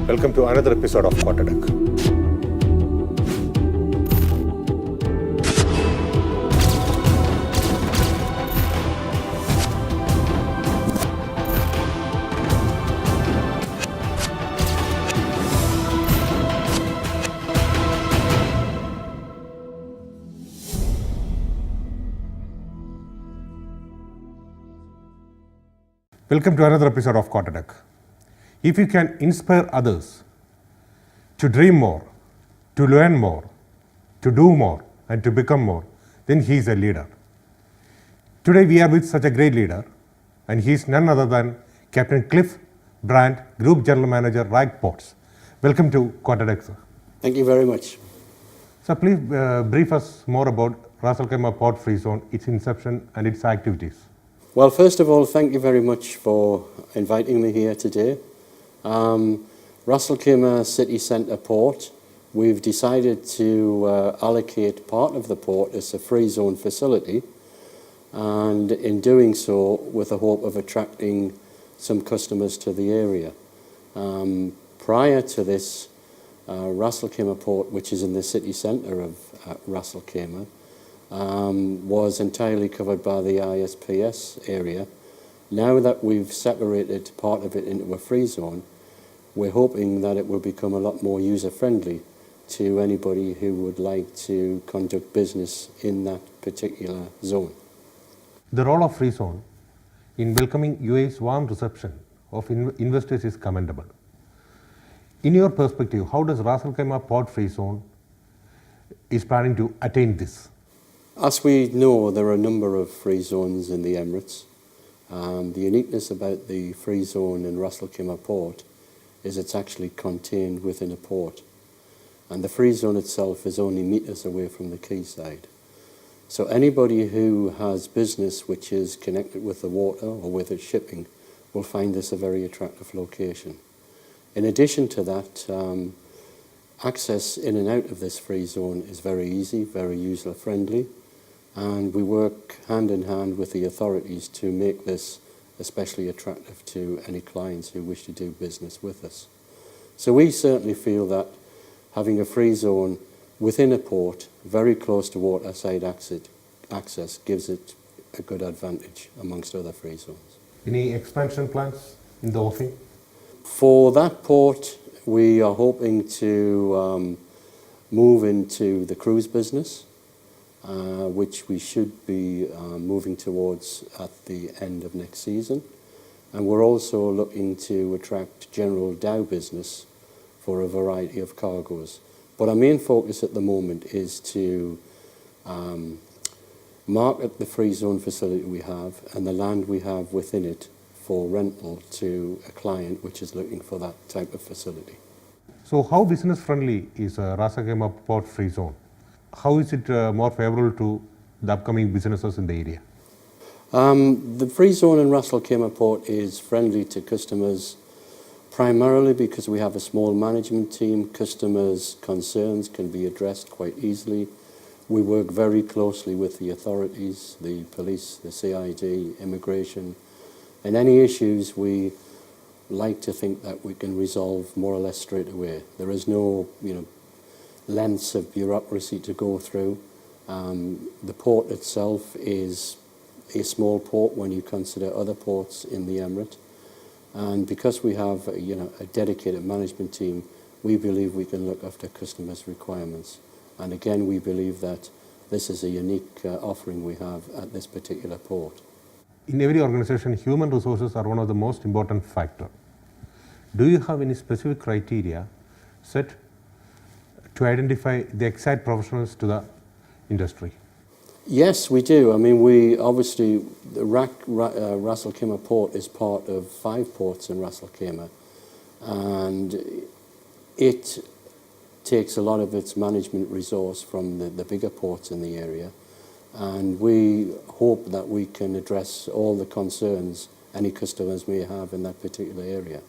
Welcome to another episode of Quarterdeck. Welcome to another episode of Quarterdeck. If you can inspire others to dream more, to learn more, to do more, and to become more, then he is a leader. Today we are with such a great leader, and he is none other than Captain Clifford Brand, Group General Manager, RAK Ports. Welcome to Quarterdeck, sir. Thank you very much. So please brief us more about Ras Al Khaimah Port Freezone, its inception and its activities. Well, first of all, thank you very much for inviting me here today. Ras Al Khaimah City Centre Port, we've decided to allocate part of the port as a free zone facility, and in doing so with the hope of attracting some customers to the area. Prior to this, Ras Al Khaimah Port, which is in the city centre of Ras Al Khaimah, was entirely covered by the ISPS area. Now that we've separated part of it into a free zone, we're hoping that it will become a lot more user-friendly to anybody who would like to conduct business in that particular zone. The role of free zone in welcoming UAE's warm reception of investors is commendable. In your perspective, how does Ras Al Khaimah Port Free Zone is planning to attain this? As we know, there are a number of free zones in the Emirates. The uniqueness about the free zone in Ras Al Khaimah Port is it's actually contained within a port. And the free zone itself is only metres away from the quayside. So anybody who has business which is connected with the water or with its shipping will find this a very attractive location. In addition to that, access in and out of this free zone is very easy, very user-friendly, and we work hand in hand with the authorities to make this especially attractive to any clients who wish to do business with us. So we certainly feel that having a free zone within a port, very close to waterside access gives it a good advantage amongst other free zones. Any expansion plans in the offing? For that port, we are hoping to move into the cruise business, which we should be moving towards at the end of next season. And we're also looking to attract general dhow business for a variety of cargoes. But our main focus at the moment is to market the free zone facility we have and the land we have within it for rental to a client which is looking for that type of facility. So how business friendly is Ras Al Khaimah Port Free Zone? How is it more favorable to the upcoming businesses in the area? The free zone in Ras Al Khaimah Port is friendly to customers primarily because we have a small management team. Customers' concerns can be addressed quite easily. We work very closely with the authorities, the police, the CID, immigration, and any issues we like to think that we can resolve more or less straight away. There is no, lengths of bureaucracy to go through. The port itself is a small port when you consider other ports in the Emirate, and because we have a dedicated management team, we believe we can look after customers' requirements. And again, we believe that this is a unique offering we have at this particular port. In every organization, human resources are one of the most important factors. Do you have any specific criteria set to identify the exact professionals to the industry? Yes, we do. I mean, we obviously, the Ras Al Khaimah Port is part of 5 ports in Ras Al Khaimah, and it takes a lot of its management resource from the bigger ports in the area, and we hope that we can address all the concerns any customers may have in that particular area.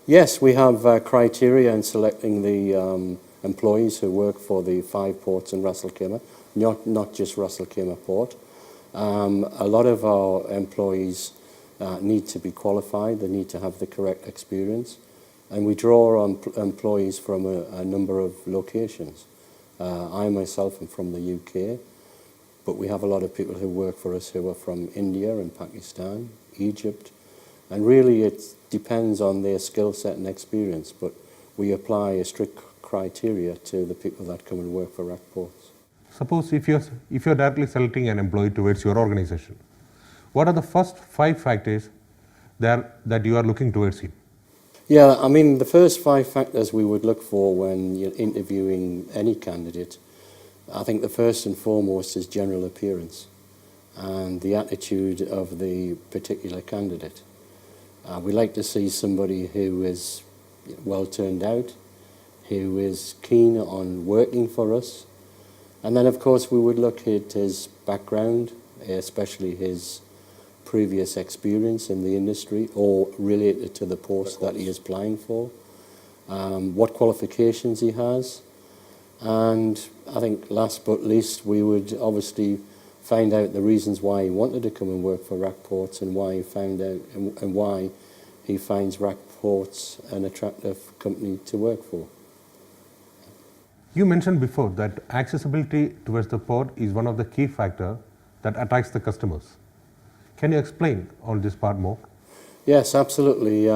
Yes, we have criteria in selecting the employees who work for the 5 ports in Ras Al Khaimah, not just Ras Al Khaimah Port. A lot of our employees need to be qualified, they need to have the correct experience. And we draw on employees from a number of locations. I myself am from the UK, but we have a lot of people who work for us who are from India and Pakistan, Egypt, and really it depends on their skill set and experience, but we apply a strict criteria to the people that come and work for RAK Ports. Suppose if you're directly selecting an employee towards your organization, what are the first 5 factors that you are looking towards him? Yeah, I mean, the first 5 factors we would look for when you're interviewing any candidate, I think the first and foremost is general appearance and the attitude of the particular candidate. We like to see somebody who is well turned out, who is keen on working for us. And then, of course, we would look at his background, especially his previous experience in the industry or related to the post that he is applying for, what qualifications he has. And I think last but least, we would obviously find out the reasons why he wanted to come and work for RAK Ports and why he found out and why he finds RAK Ports an attractive company to work for. You mentioned before that accessibility towards the port is one of the key factors that attracts the customers. Can you explain on this part more? Yes, absolutely.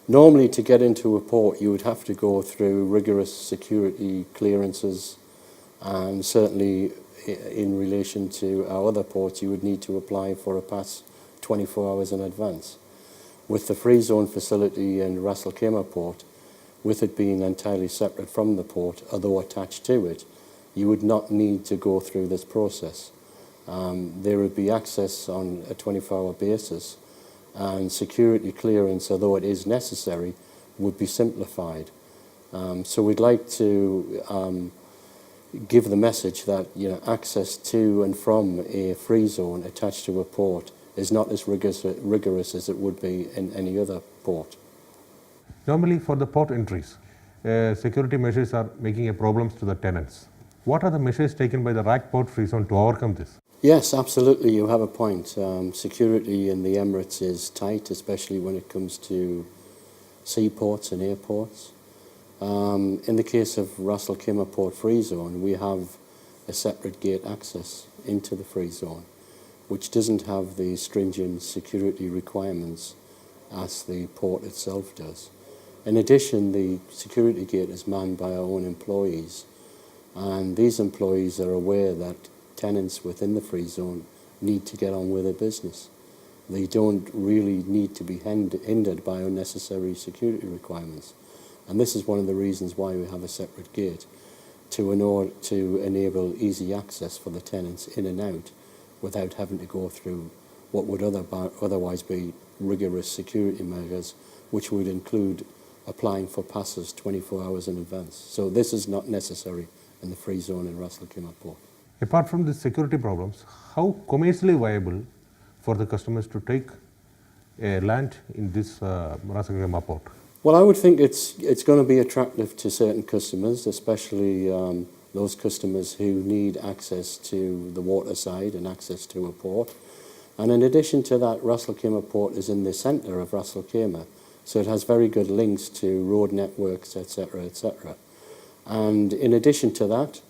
Normally to get into a port you would have to go through rigorous security clearances, and certainly in relation to our other ports you would need to apply for a pass 24 hours in advance. With the Freezone facility in Ras Al Khaimah Port, with it being entirely separate from the port, although attached to it, you would not need to go through this process. There would be access on a 24-hour basis, and security clearance, although it is necessary, would be simplified. So we'd like to give the message that access to and from a free zone attached to a port is not as rigorous as it would be in any other port. Normally for the port entries, security measures are making a problems to the tenants. What are the measures taken by the RAK Port Free Zone to overcome this? Yes, absolutely, you have a point. Security in the Emirates is tight, especially when it comes to seaports and airports. In the case of Ras Al Khaimah Port Free Zone, we have a separate gate access into the free zone, which doesn't have the stringent security requirements as the port itself does. In addition, the security gate is manned by our own employees, and these employees are aware that tenants within the free zone need to get on with their business. They don't really need to be hindered by unnecessary security requirements. And this is one of the reasons why we have a separate gate, to enable easy access for the tenants in and out without having to go through what would otherwise be rigorous security measures, which would include applying for passes 24 hours in advance. So this is not necessary in the free zone in Ras Al Khaimah Port. Apart from the security problems, how commercially viable for the customers to take a land in this Ras Al Khaimah Port? Well, I would think it's going to be attractive to certain customers, especially those customers who need access to the water side and access to a port. And in addition to that, Ras Al Khaimah Port is in the centre of Ras Al Khaimah, so it has very good links to road networks, etc., etc. And in addition to that,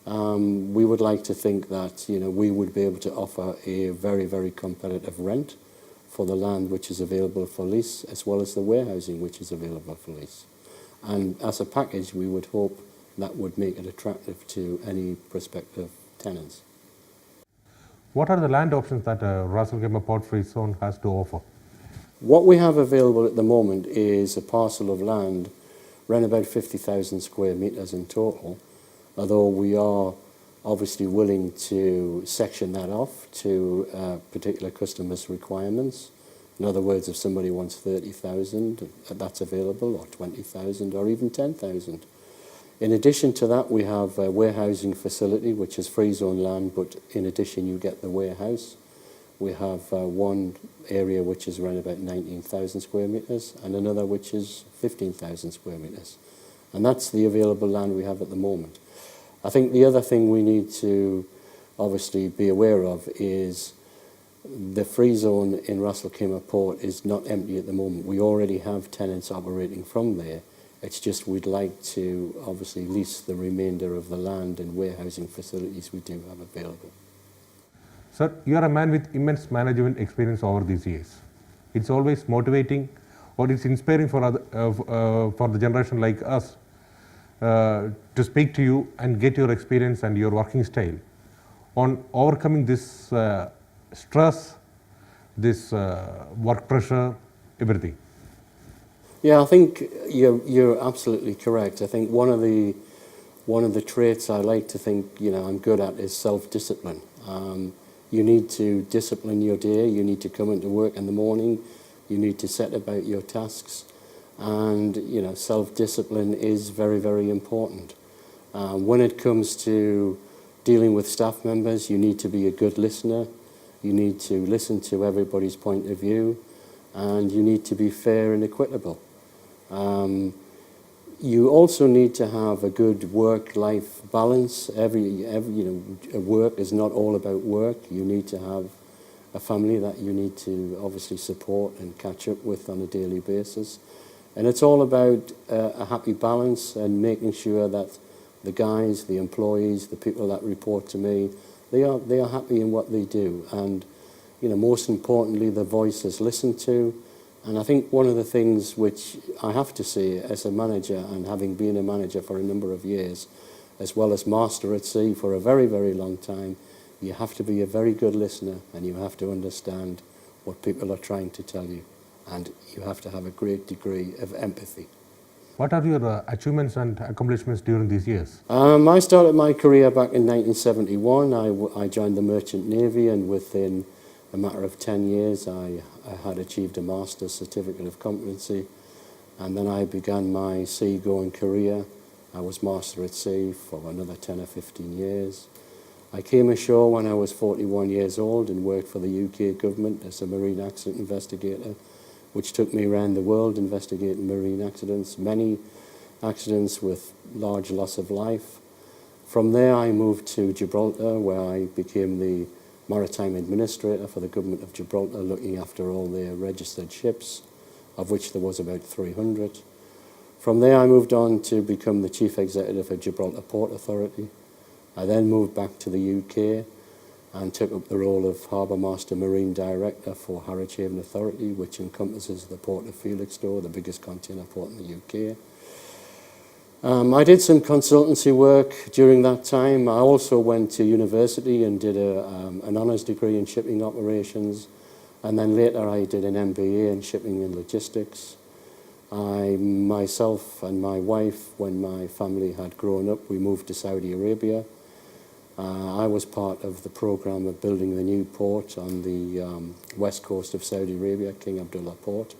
we would like to think that we would be able to offer a very, very competitive rent for the land which is available for lease, as well as the warehousing which is available for lease. And as a package, we would hope that would make it attractive to any prospective tenants. What are the land options that Ras Al Khaimah Port Free Zone has to offer? What we have available at the moment is a parcel of land around about 50,000 square metres in total, although we are obviously willing to section that off to particular customers' requirements. In other words, if somebody wants 30,000, that's available, or 20,000, or even 10,000. In addition to that, we have a warehousing facility, which is free zone land, but in addition you get the warehouse. We have one area which is around about 19,000 square metres, and another which is 15,000 square metres. And that's the available land we have at the moment. I think the other thing we need to obviously be aware of is The Freezone in Ras Al Khaimah Port is not empty at the moment. We already have tenants operating from there. It's just we'd like to obviously lease the remainder of the land and warehousing facilities we do have available. Sir, you are a man with immense management experience over these years. It's always motivating or it's inspiring for the generation like us to speak to you and get your experience and your working style on overcoming this stress, this work pressure, everything. Yeah, I think you're absolutely correct. I think one of the traits I like to think I'm good at is self-discipline. You need to discipline your day. You need to come into work in the morning. You need to set about your tasks, and self-discipline is very, very important. When it comes to dealing with staff members, you need to be a good listener. You need to listen to everybody's point of view, and you need to be fair and equitable. You also need to have a good work-life balance. Work is not all about work. You need to have a family that you need to obviously support and catch up with on a daily basis. And it's all about a happy balance and making sure that the guys, the employees, the people that report to me, they are happy in what they do. And most importantly, the voice is listened to. And I think one of the things which I have to say as a manager, and having been a manager for a number of years, as well as master at sea for a very, very long time, you have to be a very good listener and you have to understand what people are trying to tell you. And you have to have a great degree of empathy. What are your achievements and accomplishments during these years? I started my career back in 1971. I joined the Merchant Navy, and within a matter of 10 years I had achieved a Master's Certificate of Competency, and then I began my sea-going career. I was Master at Sea for another 10 or 15 years. I came ashore when I was 41 years old and worked for the UK government as a marine accident investigator, which took me around the world investigating marine accidents, many accidents with large loss of life. From there I moved to Gibraltar, where I became the Maritime Administrator for the Government of Gibraltar, looking after all their registered ships, of which there was about 300. From there I moved on to become the Chief Executive of Gibraltar Port Authority. I then moved back to the UK and took up the role of Harbour Master Marine Director for Harwich Haven Authority, which encompasses the Port of Felixstowe, the biggest container port in the UK. I did some consultancy work during that time. I also went to university and did an honours degree in shipping operations, and then later I did an MBA in shipping and logistics. Myself and my wife, when my family had grown up, we moved to Saudi Arabia. I was part of the program of building the new port on the west coast of Saudi Arabia, King Abdullah Port,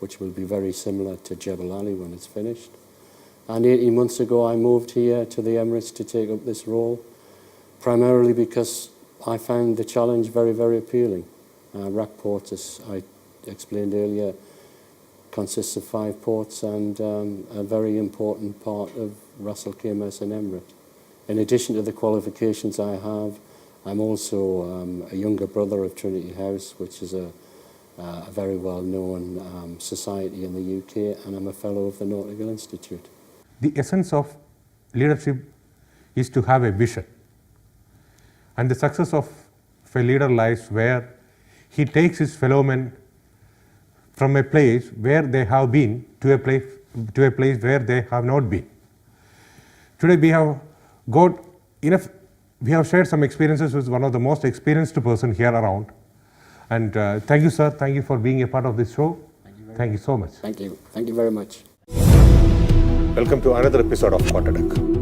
which will be very similar to Jebel Ali when it's finished. And 18 months ago I moved here to the Emirates to take up this role, primarily because I found the challenge very, very appealing. RAK Port, as I explained earlier, consists of 5 ports and a very important part of Ras Al Khaimah as an emirate. In addition to the qualifications I have, I'm also a younger brother of Trinity House, which is a very well-known society in the UK, and I'm a fellow of the Nautical Institute. The essence of leadership is to have a vision. And the success of a leader lies where he takes his fellow men from a place where they have been to a place where they have not been. Today we have got enough, we have shared some experiences with one of the most experienced person here around. And thank you, sir. Thank you for being a part of this show. Thank you so much. Thank you. Thank you very much. Welcome to another episode of Quarter Deck.